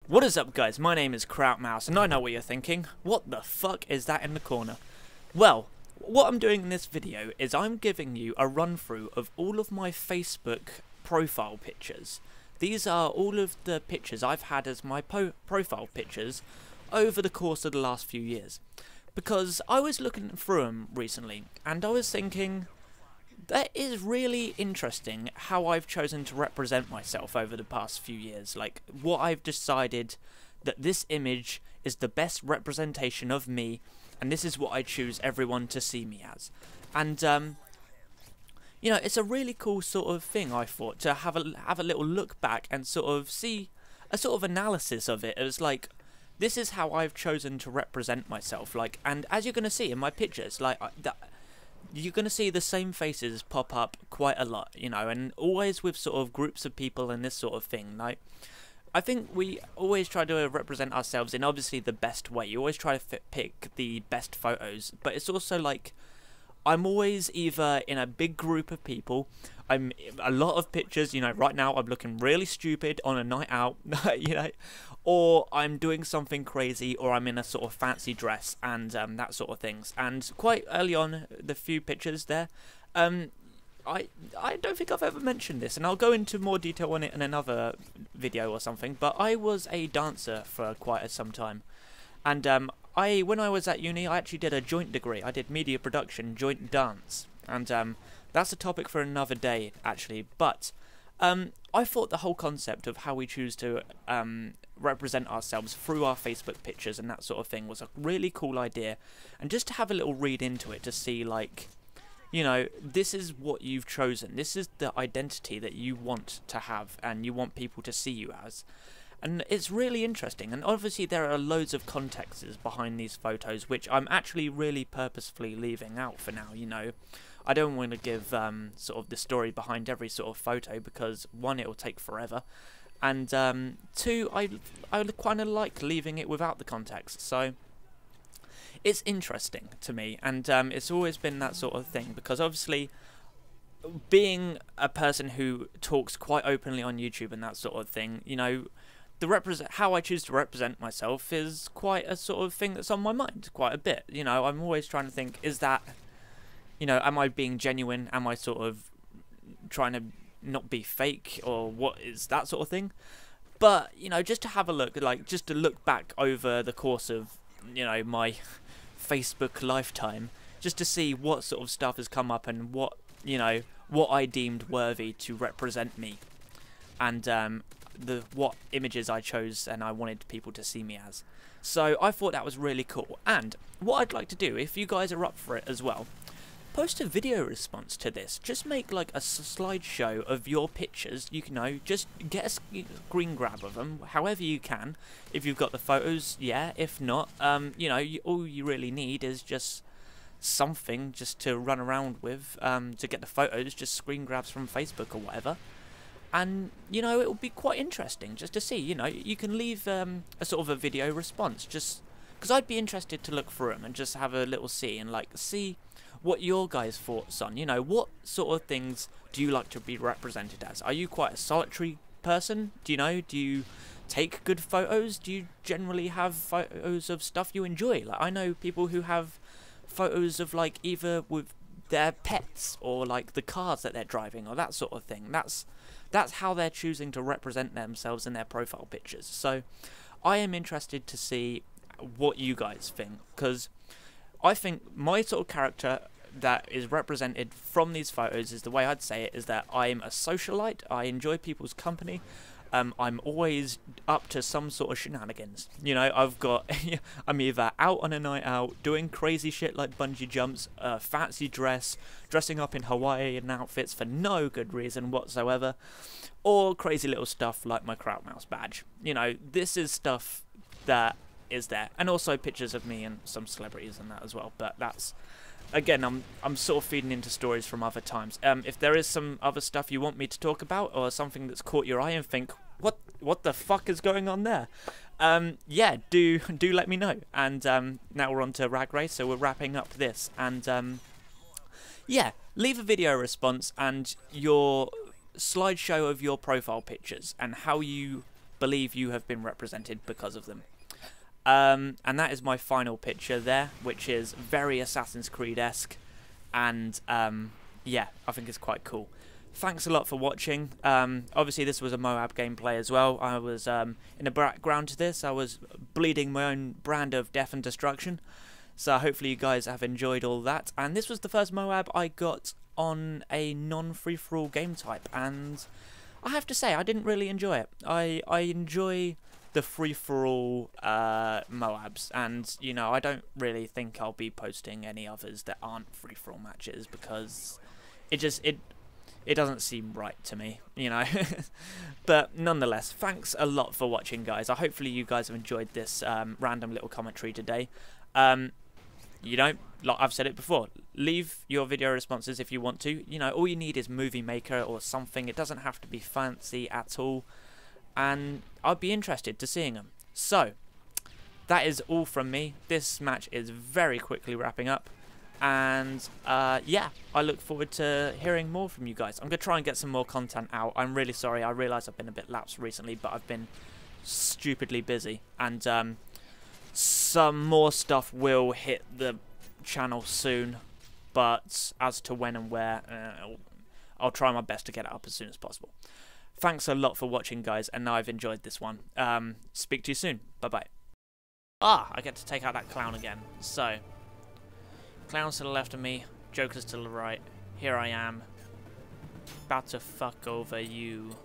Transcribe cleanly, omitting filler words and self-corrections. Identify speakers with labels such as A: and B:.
A: What is up, guys? My name is Krautmouse, and I know what you're thinking. What the fuck is that in the corner? Well, what I'm doing in this video is I'm giving you a run-through of all of my Facebook profile pictures. These are all of the pictures I've had as my profile pictures over the course of the last few years. Because I was looking through them recently, and I was thinking, that is really interesting how I've chosen to represent myself over the past few years. Like, what I've decided that this image is the best representation of me, and this is what I choose everyone to see me as. And, you know, it's a really cool sort of thing, I thought, to have a little look back and sort of see a sort of analysis of it. It was like, this is how I've chosen to represent myself. Like, and as you're going to see in my pictures, like, you're going to see the same faces pop up quite a lot, you know, and always with sort of groups of people and this sort of thing. Like, I think we always try to represent ourselves in obviously the best way. You always try to pick the best photos, but it's also like, I'm always either in a big group of people, I'm a lot of pictures, you know, right now I'm looking really stupid on a night out, you know, or I'm doing something crazy, or I'm in a sort of fancy dress and that sort of things. And quite early on, the few pictures there, I don't think I've ever mentioned this, and I'll go into more detail on it in another video or something, but I was a dancer for quite some time. And when I was at uni, I actually did a joint degree. I did media production, joint dance, and that's a topic for another day, actually. But I thought the whole concept of how we choose to represent ourselves through our Facebook pictures and that sort of thing was a really cool idea. And just to have a little read into it to see, like, you know, this is what you've chosen. This is the identity that you want to have and you want people to see you as. And it's really interesting, and obviously there are loads of contexts behind these photos, which I'm actually really purposefully leaving out for now, you know. I don't want to give sort of the story behind every sort of photo, because one, it will take forever, and two, I kind of like leaving it without the context, so it's interesting to me, and it's always been that sort of thing, because obviously, being a person who talks quite openly on YouTube and that sort of thing, you know, how I choose to represent myself is quite a sort of thing that's on my mind quite a bit. You know, I'm always trying to think, is that, you know, am I being genuine? Am I sort of trying to not be fake, or what is that sort of thing? But, you know, just to have a look, like, just to look back over the course of, you know, my Facebook lifetime, just to see what sort of stuff has come up and what, you know, what I deemed worthy to represent me. And, what images I chose and I wanted people to see me as. So I thought that was really cool. And what I'd like to do, if you guys are up for it as well, post a video response to this. Just make like a slideshow of your pictures. You can know, just get a screen grab of them, however you can. If you've got the photos, yeah. If not, you know, all you really need is just something just to run around with to get the photos, just screen grabs from Facebook or whatever. And, you know, it will be quite interesting just to see, you know, you can leave a sort of a video response, just because I'd be interested to look through them and just have a little see and, like, see what your guys' thoughts on, you know, what sort of things do you like to be represented as? Are you quite a solitary person? Do you know, do you take good photos? Do you generally have photos of stuff you enjoy? Like, I know people who have photos of, like, either with their pets or, like, the cars that they're driving or that sort of thing. That's how they're choosing to represent themselves in their profile pictures. So I am interested to see what you guys think, because I think my sort of character that is represented from these photos is, the way I'd say it, is that I'm a socialite. I enjoy people's company. I'm always up to some sort of shenanigans. You know, I'm either out on a night out, doing crazy shit like bungee jumps, fancy dressing up in Hawaiian outfits for no good reason whatsoever, or crazy little stuff like my Krautmouse badge. You know, this is stuff that is there. And also pictures of me and some celebrities and that as well, but that's... Again, I'm sort of feeding into stories from other times. If there is some other stuff you want me to talk about, or something that's caught your eye and think, what the fuck is going on there? Yeah, do let me know. And now we're on to Rag Race, so we're wrapping up this. And yeah, leave a video response and your slideshow of your profile pictures and how you believe you have been represented because of them. And that is my final picture there, which is very Assassin's Creed-esque, and yeah, I think it's quite cool. Thanks a lot for watching. Obviously this was a Moab gameplay as well. I was in the background to this, I was bleeding my own brand of death and destruction. So hopefully you guys have enjoyed all that. And this was the first Moab I got on a non-free-for-all game type, and I have to say I didn't really enjoy it. I enjoy the free-for-all Moabs, and you know, I don't really think I'll be posting any others that aren't free-for-all matches, because it doesn't seem right to me, you know. But nonetheless, thanks a lot for watching, guys. Hopefully you guys have enjoyed this random little commentary today. You know, like I've said it before, leave your video responses if you want to. You know, all you need is Movie Maker or something. It doesn't have to be fancy at all, and I'd be interested to seeing them. So that is all from me. This match is very quickly wrapping up, and yeah, I look forward to hearing more from you guys. I'm gonna try and get some more content out. I'm really sorry, I realise I've been a bit lapsed recently, but I've been stupidly busy, and some more stuff will hit the channel soon, but as to when and where, I'll try my best to get it up as soon as possible. Thanks a lot for watching, guys, and now I've enjoyed this one. Speak to you soon. Bye-bye. Ah, I get to take out that clown again. So, clown's to the left of me, Joker's to the right. Here I am, about to fuck over you.